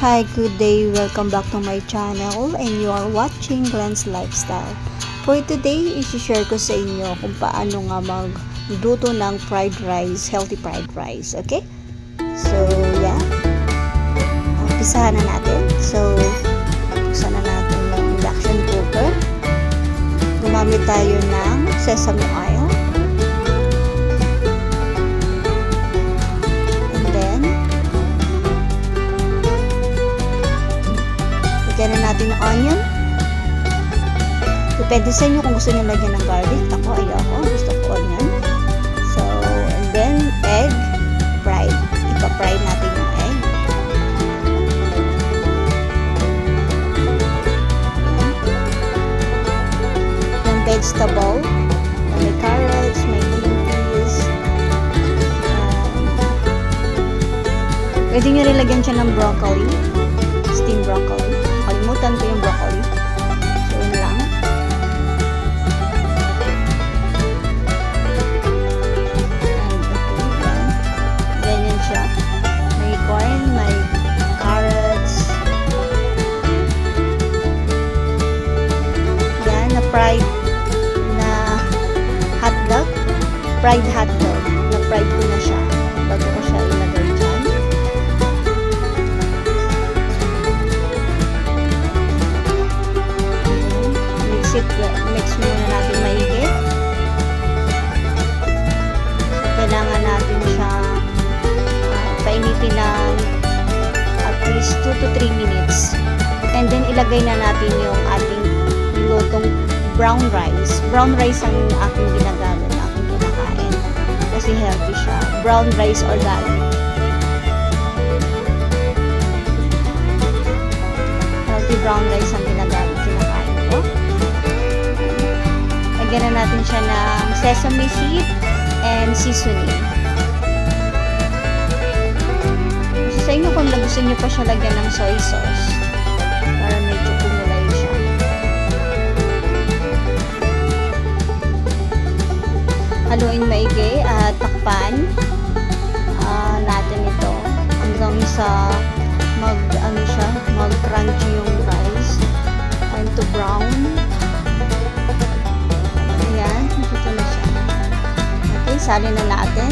Hi, good day. Welcome back to my channel and you are watching Glenn's Lifestyle. For today, i-share ko sa inyo kung paano nga magluto ng fried rice, healthy fried rice. Okay? So, yeah. Umpisahan na natin. So, buksan na natin ng induction cooker. Gumamit tayo ng sesame oil. Lagyan na natin ng onion. Depende sa inyo kung gusto nyo lagyan ng garlic. Ako, ayoko. Gusto ko onion. So, and then, egg. Fried. Ipa-fry natin yung egg. Yung vegetable. May carrots, may green peas. Pwede nyo rin lagyan siya ng broccoli. Steamed broccoli. Kalimutan ko yung broccoli. So, yun lang. And, okay, ganyan siya. May corn, may carrots. Yan, na fried na hotdog. Fried hotdog. Na-fried ko na siya. Bago ko siya ilagay dyan. Mix muna natin maigit. So, kailangan natin siya painitin ng at least 2 to 3 minutes. And then, ilagay na natin yung ating lutong brown rice. Brown rice ang aking ginagamit, aking kinakain. Kasi healthy siya. Brown rice organic. Healthy brown rice ang ginagamit, kinakain ko. Lagyan na natin siya ng sesame seed and seasoning. Sa inyo kung gusto nyo pa siya lagyan ng soy sauce para medyo kumulay siya. Haluin maigi at takpan natin ito hanggang sa mag-crunchy yung rice and to brown. Salin na natin.